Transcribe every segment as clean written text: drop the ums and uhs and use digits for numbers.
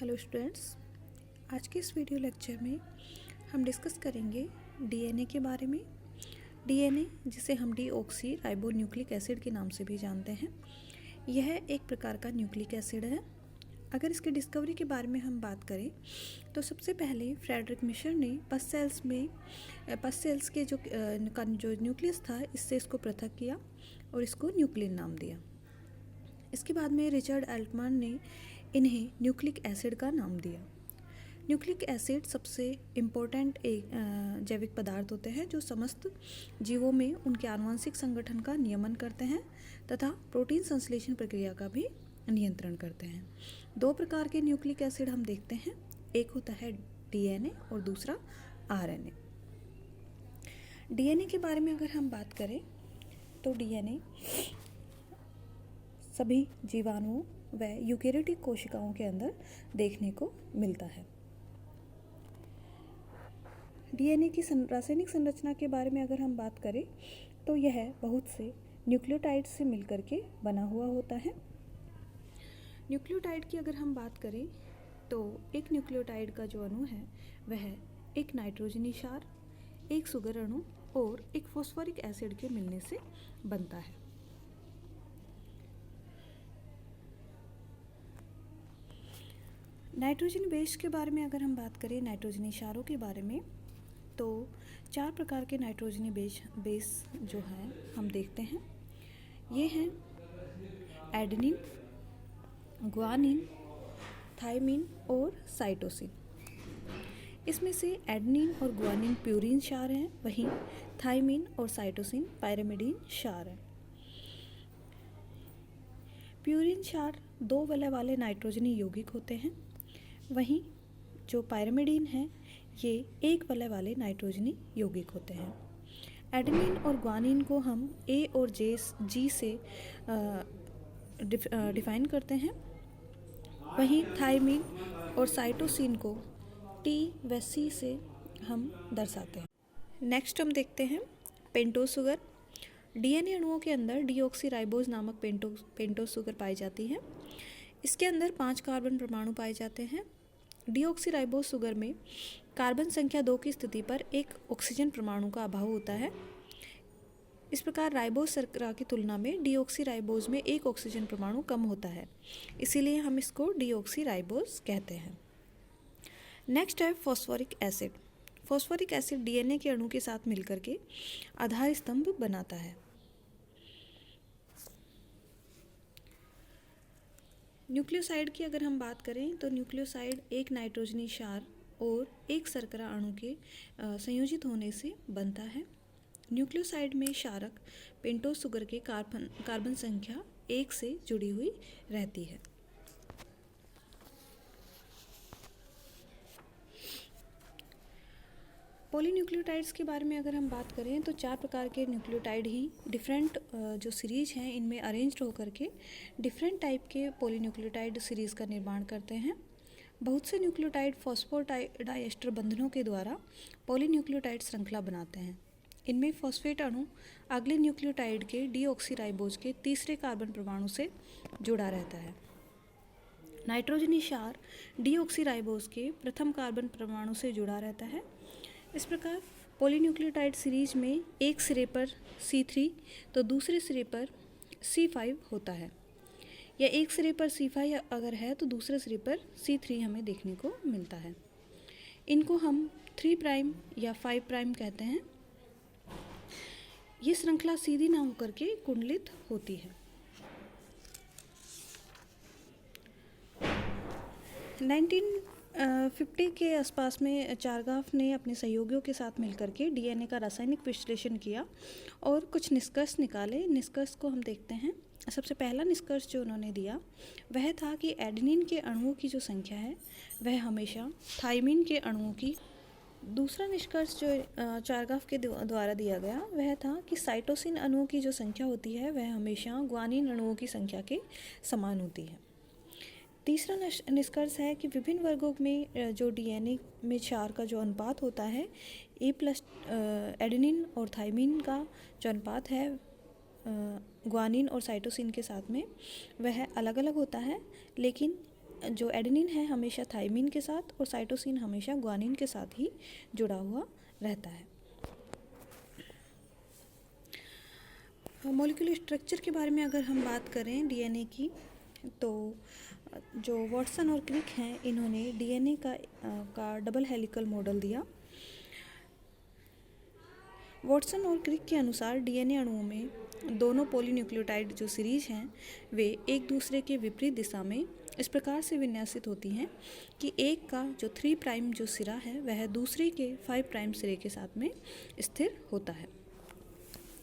Hello students, आज के इस वीडियो लेक्चर में हम डिस्कस करेंगे डीएनए के बारे में। डीएनए, जिसे हम डीऑक्सी राइबो न्यूक्लिक एसिड के नाम से भी जानते हैं, यह एक प्रकार का न्यूक्लिक एसिड है। अगर इसकी डिस्कवरी के बारे में हम बात करें तो सबसे पहले फ्रेडरिक मिशर ने पस सेल्स के जो न्यूक्लियस था, इससे इसको पृथक किया और इसको न्यूक्लिन नाम दिया। इसके बाद में रिचर्ड एल्टमैन ने इन्हें न्यूक्लिक एसिड का नाम दिया। न्यूक्लिक एसिड सबसे इम्पोर्टेंट एक जैविक पदार्थ होते हैं जो समस्त जीवों में उनके आनुवंशिक संगठन का नियमन करते हैं तथा प्रोटीन संश्लेषण प्रक्रिया का भी नियंत्रण करते हैं। दो प्रकार के न्यूक्लिक एसिड हम देखते हैं, एक होता है डीएनए और दूसरा आरएनए। डीएनए के बारे में अगर हम बात करें तो डीएनए सभी जीवाणुओं व यूकेरियोटिक कोशिकाओं के अंदर देखने को मिलता है। डीएनए की रासायनिक संरचना के बारे में अगर हम बात करें तो यह बहुत से न्यूक्लियोटाइड से मिलकर के बना हुआ होता है। न्यूक्लियोटाइड की अगर हम बात करें तो एक न्यूक्लियोटाइड का जो अणु है वह एक नाइट्रोजनी क्षार, एक सुगर अणु और एक फॉस्फोरिक एसिड के मिलने से बनता है। नाइट्रोजन बेस के बारे में अगर हम बात करें, नाइट्रोजनी क्षारों के बारे में, तो 4 प्रकार के नाइट्रोजनी बेस जो हैं हम देखते हैं। ये हैं एडेनिन, ग्वानिन, थायमिन और साइटोसिन। इसमें से एडेनिन और ग्वानिन प्यूरिन क्षार हैं, वहीं थायमिन और साइटोसिन पायरिमिडीन क्षार हैं। प्यूरिन क्षार 2 वलय वाले नाइट्रोजनी यौगिक होते हैं, वहीं जो पायरिमिडीन है ये 1 वलय वाले नाइट्रोजनी यौगिक होते हैं। एडेनिन और ग्वानिन को हम ए और जी से डिफाइन करते हैं, वहीं थायमिन और साइटोसिन को टी व सी से हम दर्शाते हैं। नेक्स्ट हम देखते हैं पेंटोज शुगर। डीएनए अणुओं के अंदर डीऑक्सी राइबोज नामक पेंटोज शुगर पाई जाती है। इसके अंदर 5 कार्बन परमाणु पाए जाते हैं। डीऑक्सी राइबोज शुगर में कार्बन संख्या 2 की स्थिति पर एक ऑक्सीजन परमाणु का अभाव होता है। इस प्रकार राइबोज शर्करा की तुलना में डीऑक्सी राइबोज में एक ऑक्सीजन परमाणु कम होता है, इसीलिए हम इसको डीऑक्सी राइबोज कहते हैं। नेक्स्ट है phosphoric acid. Phosphoric acid DNA के अणु के साथ मिलकर के आधार स्तंभ बनाता है। न्यूक्लियोसाइड की अगर हम बात करें तो न्यूक्लियोसाइड एक नाइट्रोजनी क्षार और एक शर्करा अणु के संयोजित होने से बनता है। न्यूक्लियोसाइड में क्षारक पेंटोज शुगर के कार्बन संख्या 1 से जुड़ी हुई रहती है। पॉलीन्यूक्लियोटाइड्स के बारे में अगर हम बात करें तो 4 प्रकार के न्यूक्लियोटाइड ही डिफरेंट जो सीरीज हैं इनमें अरेंज्ड होकर के डिफरेंट टाइप के पॉलीन्यूक्लियोटाइड सीरीज़ का निर्माण करते हैं। बहुत से न्यूक्लियोटाइड फॉस्फोडाइएस्टर बंधनों के द्वारा पॉलीन्यूक्लियोटाइड श्रृंखला बनाते हैं। इनमें फॉस्फेट अणु अगले न्यूक्लियोटाइड के डीऑक्सीराइबोज के तीसरे कार्बन परमाणु से जुड़ा रहता है। नाइट्रोजनी क्षार डीऑक्सीराइबोज के प्रथम कार्बन परमाणु से जुड़ा रहता है। इस प्रकार पॉलीन्यूक्लियोटाइड सीरीज में एक सिरे पर C3 तो दूसरे सिरे पर C5 होता है, या एक सिरे पर C5 अगर है तो दूसरे सिरे पर C3 हमें देखने को मिलता है। इनको हम 3 प्राइम या 5 प्राइम कहते हैं। ये श्रृंखला सीधी ना होकर के कुंडलित होती है। 1950 के आसपास में चारगाफ ने अपने सहयोगियों के साथ मिलकर के डीएनए का रासायनिक विश्लेषण किया और कुछ निष्कर्ष निकाले। निष्कर्ष को हम देखते हैं। सबसे पहला निष्कर्ष जो उन्होंने दिया वह था कि एडेनिन के अणुओं की जो संख्या है वह हमेशा थायमिन के अणुओं की। दूसरा निष्कर्ष जो चारगाफ के द्वारा दिया गया वह था कि साइटोसिन अणुओं की जो संख्या होती है वह हमेशा ग्वानिन अणुओं की संख्या के समान होती है। तीसरा निष्कर्ष है कि विभिन्न वर्गों में जो डीएनए में क्षार का जो अनुपात होता है A+ एडेनिन और थायमिन का जो अनुपात है ग्वानिन और साइटोसिन के साथ में वह अलग अलग होता है, लेकिन जो एडेनिन है हमेशा थाइमिन के साथ और साइटोसिन हमेशा ग्वानिन के साथ ही जुड़ा हुआ रहता है। मॉलिक्यूलर स्ट्रक्चर के बारे में अगर हम बात करें डीएनए की, तो जो वॉटसन और क्रिक हैं इन्होंने डीएनए का डबल हेलिकल मॉडल दिया। वॉटसन और क्रिक के अनुसार डीएनए अणुओं में दोनों पॉलीन्यूक्लियोटाइड जो सीरीज हैं वे एक दूसरे के विपरीत दिशा में इस प्रकार से विन्यासित होती हैं कि एक का जो 3 प्राइम जो सिरा है वह दूसरे के 5 प्राइम सिरे के साथ में स्थिर होता है।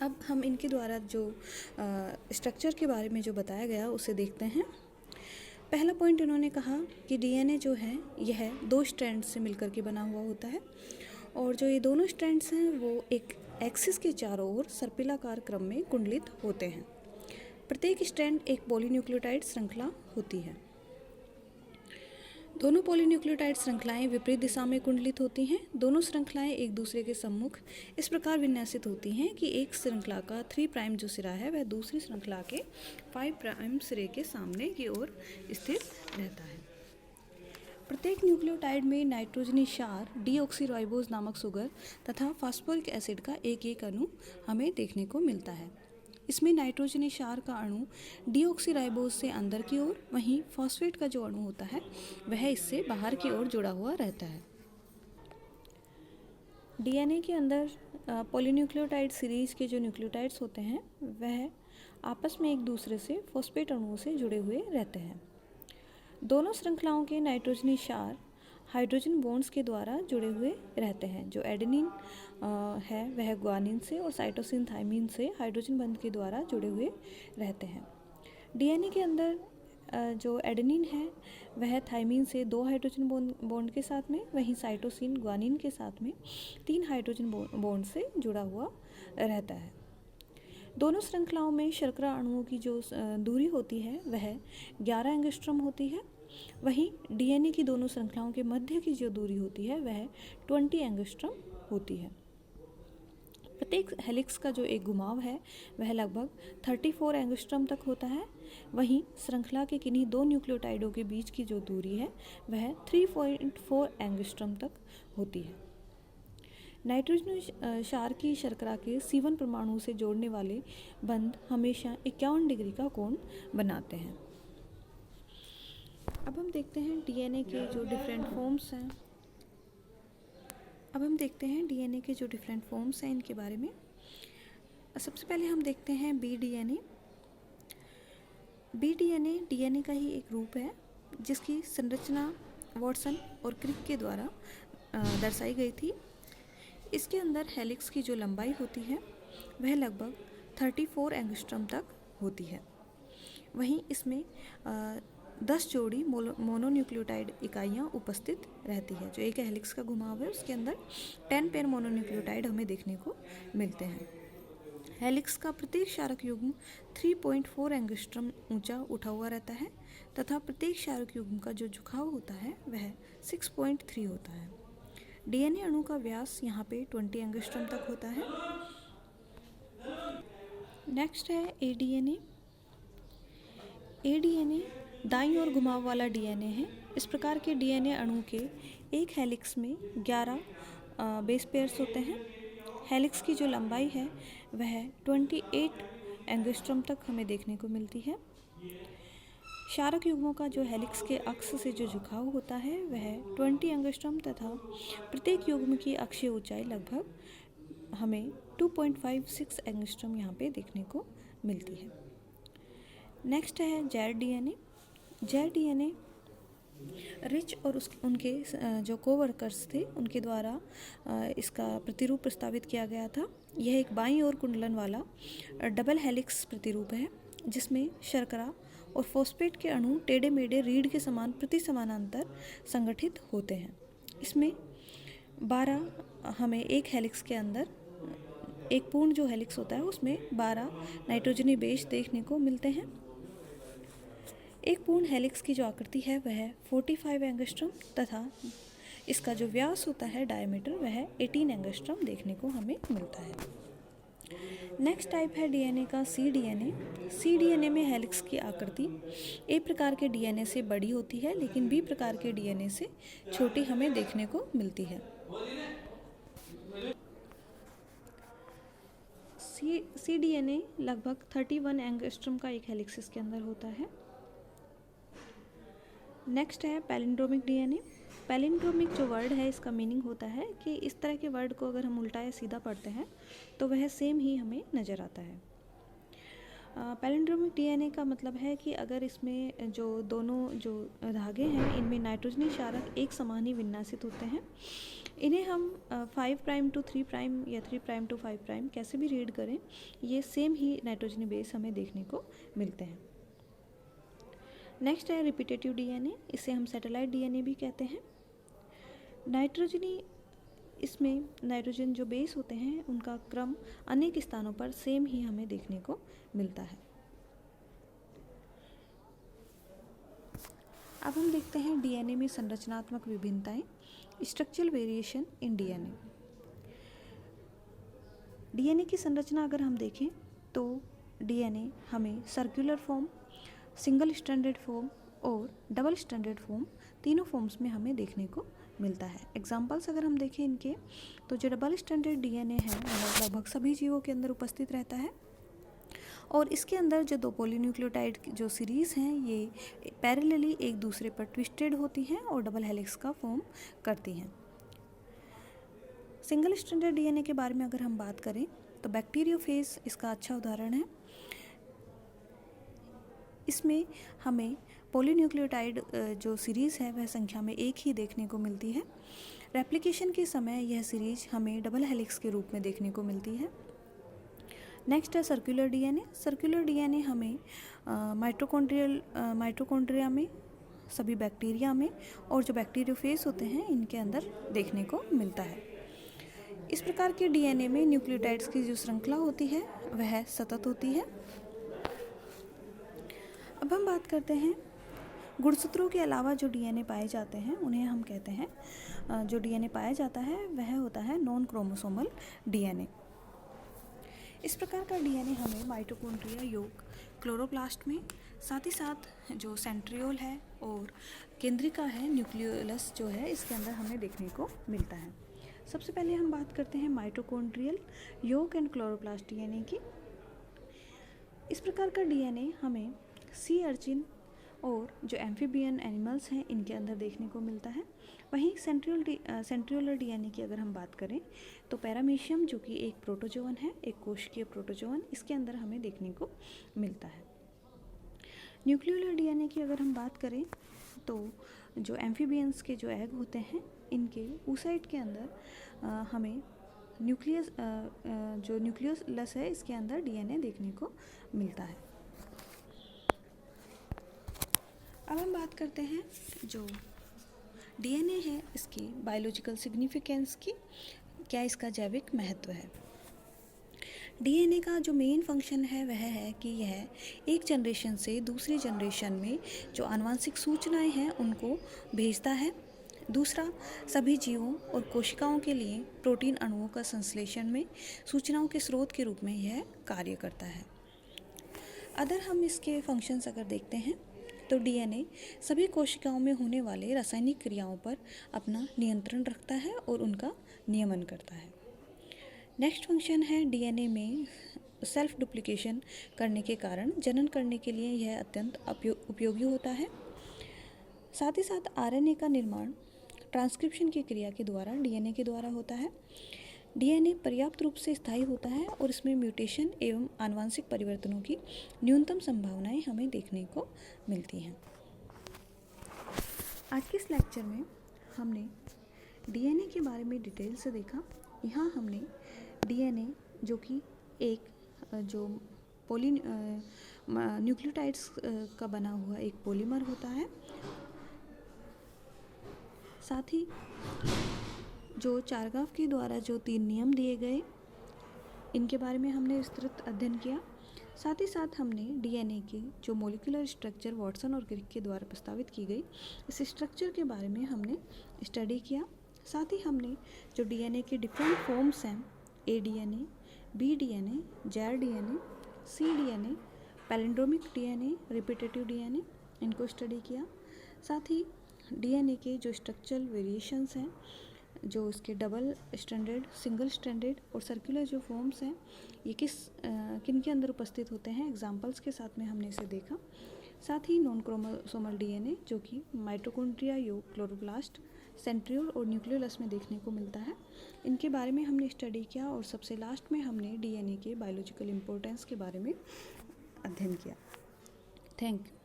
अब हम इनके द्वारा जो स्ट्रक्चर के बारे में जो बताया गया उसे देखते हैं। पहला पॉइंट इन्होंने कहा कि डीएनए जो है यह 2 स्ट्रैंड से मिलकर के बना हुआ होता है और जो ये दोनों स्ट्रैंड्स हैं वो एक एक्सिस के चारों ओर सर्पिलाकार क्रम में कुंडलित होते हैं। प्रत्येक स्ट्रैंड एक पॉलीन्यूक्लियोटाइड श्रृंखला होती है। दोनों पॉलीन्यूक्लियोटाइड श्रृंखलाएं विपरीत दिशा में कुंडलित होती हैं। दोनों श्रृंखलाएं एक दूसरे के सम्मुख इस प्रकार विन्यासित होती हैं कि एक श्रृंखला का 3 प्राइम जो सिरा है वह दूसरी श्रृंखला के 5 प्राइम सिरे के सामने की ओर स्थित रहता है। प्रत्येक न्यूक्लियोटाइड में नाइट्रोजनी क्षार, डीऑक्सीराइबोज नामक सुगर तथा फास्फोरिक एसिड का एक एक अणु हमें देखने को मिलता है। इसमें नाइट्रोजनी क्षार का अणु डीऑक्सीराइबोज से अंदर की ओर, वहीं फॉस्फेट का जो अणु होता है वह इससे बाहर की ओर जुड़ा हुआ रहता है। डीएनए के अंदर पॉलीन्यूक्लियोटाइड सीरीज के जो न्यूक्लियोटाइड्स होते हैं वह आपस में एक दूसरे से फॉस्फेट अणुओं से जुड़े हुए रहते हैं। दोनों श्रृंखलाओं के नाइट्रोजनी क्षार हाइड्रोजन बॉन्ड्स के द्वारा जुड़े हुए रहते हैं। जो एडेनिन है वह ग्वानिन से और साइटोसिन थाइमिन से हाइड्रोजन बंध के द्वारा जुड़े हुए रहते हैं। डीएनए के अंदर जो एडेनिन है वह थाइमिन से 2 हाइड्रोजन बॉन्ड के साथ में, वहीं साइटोसिन ग्वानिन के साथ में 3 हाइड्रोजन बॉन्ड से जुड़ा हुआ रहता है। दोनों श्रृंखलाओं में शर्करा अणुओं की जो दूरी होती है वह 11 एंगस्ट्रॉम होती है, वहीं डीएनए की दोनों श्रृंखलाओं के मध्य की जो दूरी होती है वह 20 एंगस्ट्रॉम होती है। प्रत्येक हेलिक्स का जो एक घुमाव है वह लगभग 34 एंगस्ट्रॉम तक होता है, वहीं श्रृंखला के किन्हीं 2 न्यूक्लियोटाइडों के बीच की जो दूरी है वह 3.4 एंगस्ट्रॉम तक होती है। नाइट्रोजन क्षार की शर्करा के C1 परमाणु से जोड़ने वाले बंध हमेशा 51 डिग्री का कोण बनाते हैं। अब हम देखते हैं डीएनए के जो डिफरेंट फॉर्म्स हैं। इनके बारे में सबसे पहले हम देखते हैं B DNA. B DNA DNA का ही एक रूप है जिसकी संरचना वॉटसन और क्रिक के द्वारा दर्शाई गई थी। इसके अंदर हेलिक्स की जो लंबाई होती है वह लगभग 34 एंगस्ट्रॉम तक होती है, वहीं इसमें 10 जोड़ी मोनोन्यूक्लियोटाइड इकाइयाँ उपस्थित रहती है। जो एक हेलिक्स का घुमाव है उसके अंदर 10 पेयर मोनोन्यूक्लियोटाइड हमें देखने को मिलते हैं। हेलिक्स का प्रत्येक क्षारक युग्म 3.4 एंगस्ट्रॉम ऊंचा उठा हुआ रहता है तथा प्रत्येक क्षारक युग्म का जो झुकाव होता है वह 6.3 होता है। डीएनए अणु का व्यास यहाँ पे 20 एंगस्ट्रॉम तक होता है। नेक्स्ट है एडीएनए। एडीएनए दाईं ओर घुमाव वाला डीएनए है। इस प्रकार के डीएनए अणु के एक हेलिक्स में 11 बेस पेयर्स होते हैं। हेलिक्स की जो लंबाई है वह 28 एंगस्ट्रॉम तक हमें देखने को मिलती है। क्षारक युग्मों का जो हेलिक्स के अक्ष से जो झुकाव होता है वह 20 एंगस्ट्रॉम तथा प्रत्येक युग्म की अक्षीय ऊंचाई लगभग हमें 2.56 एंगस्ट्रॉम यहाँ पे देखने को मिलती है। नेक्स्ट है Z DNA. Z DNA rich और उनके जो कोवर्कर्स थे उनके द्वारा इसका प्रतिरूप प्रस्तावित किया गया था। यह एक बाईं ओर कुंडलन वाला डबल हेलिक्स प्रतिरूप है जिसमें शर्करा और फॉस्फेट के अणु टेढ़े मेढ़े रीढ़ के समान प्रति समानांतर संगठित होते हैं। इसमें 12 हमें एक हेलिक्स के अंदर एक पूर्ण जो हेलिक्स होता है उसमें 12 नाइट्रोजनी बेस देखने को मिलते हैं। एक पूर्ण हेलिक्स की जो आकृति है वह 45 एंगस्ट्रॉम तथा इसका जो व्यास होता है डायमीटर वह 18 एंगस्ट्रॉम देखने को हमें मिलता है। नेक्स्ट टाइप है डीएनए का सी डीएनए। सी डीएनए में हेलिक्स की आकृति ए प्रकार के डीएनए से बड़ी होती है, लेकिन बी प्रकार के डीएनए से छोटी हमें देखने को मिलती है। सी डीएनए लगभग 31 एंगस्ट्रॉम का एक हेलिक्स इसके अंदर होता है। नेक्स्ट है पैलिंड्रोमिक डीएनए। पैलिंड्रोमिक जो वर्ड है, इसका मीनिंग होता है कि इस तरह के वर्ड को अगर हम उल्टा या सीधा पढ़ते हैं तो वह सेम ही हमें नज़र आता है। पैलिंड्रोमिक डीएनए का मतलब है कि अगर इसमें जो दोनों जो धागे हैं इनमें नाइट्रोजनी क्षारक एक समान ही विन्यासित होते हैं। इन्हें हम 5 प्राइम टू 3 प्राइम या 3 प्राइम टू 5 प्राइम कैसे भी रीड करें, ये सेम ही नाइट्रोजनी बेस हमें देखने को मिलते हैं। नेक्स्ट है रिपीटेटिव डीएनए। इसे हम सैटेलाइट डीएनए भी कहते हैं। इसमें नाइट्रोजन जो बेस होते हैं उनका क्रम अनेक स्थानों पर सेम ही हमें देखने को मिलता है। अब हम देखते हैं डीएनए में संरचनात्मक विभिन्नताएं, structural variation in DNA. DNA की संरचना अगर हम देखें तो डीएनए हमें circular form, single stranded form और डबल स्ट्रैंडेड फॉर्म, तीनों फॉर्म्स में हमें देखने को मिलता है। एग्जाम्पल्स अगर हम देखें इनके, तो जो डबल स्ट्रैंडेड डीएनए है वह लगभग सभी जीवों के अंदर उपस्थित रहता है और इसके अंदर जो दो पॉलीन्यूक्लियोटाइड जो सीरीज़ हैं ये पैरेलली एक दूसरे पर ट्विस्टेड होती हैं और डबल हेलिक्स का फॉर्म करती हैं। सिंगल स्ट्रैंडेड डीएनए के बारे में अगर हम बात करें तो बैक्टीरियोफेज इसका अच्छा उदाहरण है। इसमें हमें पॉलीन्यूक्लियोटाइड जो सीरीज़ है वह संख्या में एक ही देखने को मिलती है। रेप्लिकेशन के समय यह सीरीज हमें डबल हेलिक्स के रूप में देखने को मिलती है। नेक्स्ट है सर्कुलर डीएनए। सर्कुलर डीएनए हमें माइटोकॉन्ड्रिया में, सभी बैक्टीरिया में और जो बैक्टीरियोफेज होते हैं इनके अंदर देखने को मिलता है। इस प्रकार के डीएनए में न्यूक्लियोटाइड्स की जो श्रृंखला होती है वह सतत होती है। अब हम बात करते हैं गुणसूत्रों के अलावा जो डीएनए पाए जाते हैं उन्हें हम कहते हैं, जो डीएनए पाया जाता है वह होता है नॉन क्रोमोसोमल डीएनए। इस प्रकार का डीएनए हमें माइटोकॉन्ड्रिया योग, क्लोरोप्लास्ट में, साथ ही साथ जो सेंट्रियोल है और केंद्रिका है, न्यूक्लियोलस जो है, इसके अंदर हमें देखने को मिलता है। सबसे पहले हम बात करते हैं माइटोकॉन्ड्रियल योग एंड क्लोरोप्लास्ट डीएनए की। इस प्रकार का डीएनए हमें सी अर्चिन और जो एम्फीबियन एनिमल्स हैं इनके अंदर देखने को मिलता है। वहीं सेंट्रियोलर डीएनए की अगर हम बात करें तो पैरामीशियम जो कि एक प्रोटोजोवन है, एक कोशिकीय प्रोटोजोवन, इसके अंदर हमें देखने को मिलता है। न्यूक्लियोलर डीएनए की अगर हम बात करें तो जो एम्फीबियंस के जो एग होते हैं इनके oocyte के अंदर हमें जो न्यूक्लियोलस है इसके अंदर डीएनए देखने को मिलता है। अब हम बात करते हैं जो डीएनए है इसकी बायोलॉजिकल सिग्निफिकेंस की, क्या इसका जैविक महत्व है। डीएनए का जो मेन फंक्शन है वह है कि यह एक जनरेशन से दूसरी जनरेशन में जो आनुवंशिक सूचनाएं हैं उनको भेजता है। दूसरा, सभी जीवों और कोशिकाओं के लिए प्रोटीन अणुओं का संश्लेषण में सूचनाओं के स्रोत के रूप में यह कार्य करता है। अगर हम इसके फंक्शंस अगर देखते हैं तो डीएनए सभी कोशिकाओं में होने वाले रासायनिक क्रियाओं पर अपना नियंत्रण रखता है और उनका नियमन करता है। नेक्स्ट फंक्शन है डीएनए में सेल्फ डुप्लीकेशन करने के कारण जनन करने के लिए यह अत्यंत उपयोगी होता है। साथ ही साथ आरएनए का निर्माण ट्रांसक्रिप्शन की क्रिया के द्वारा डीएनए के द्वारा होता है। डीएनए पर्याप्त रूप से स्थायी होता है और इसमें म्यूटेशन एवं आनुवंशिक परिवर्तनों की न्यूनतम संभावनाएं हमें देखने को मिलती हैं। आज के इस लेक्चर में हमने डीएनए के बारे में डिटेल से देखा। यहाँ हमने डीएनए जो कि एक जो न्यूक्लियोटाइड्स का बना हुआ एक पॉलीमर होता है, साथ ही जो चारगाफ के द्वारा जो 3 नियम दिए गए इनके बारे में हमने विस्तृत अध्ययन किया। साथ ही साथ हमने डीएनए की जो मॉलिक्यूलर स्ट्रक्चर वाटसन और क्रिक के द्वारा प्रस्तावित की गई इस स्ट्रक्चर के बारे में हमने स्टडी किया। साथ ही हमने जो डीएनए के डिफरेंट फॉर्म्स हैं, A DNA, B DNA, Z DNA, C DNA, palindromic DNA, repetitive DNA, इनको स्टडी किया। साथ ही डीएनए के जो स्ट्रक्चरल वेरिएशंस हैं, जो इसके डबल स्ट्रैंडेड, सिंगल स्ट्रैंडेड और सर्कुलर जो फॉर्म्स हैं, ये किन के अंदर उपस्थित होते हैं, एग्जांपल्स के साथ में हमने इसे देखा। साथ ही नॉन क्रोमोसोमल डीएनए जो कि माइटोकॉन्ड्रिया, क्लोरोप्लास्ट, सेंट्रियोल और न्यूक्लियोलस में देखने को मिलता है, इनके बारे में हमने स्टडी किया। और सबसे लास्ट में हमने डीएनए के बायोलॉजिकल इंपॉर्टेंस के बारे में अध्ययन किया। Thank you.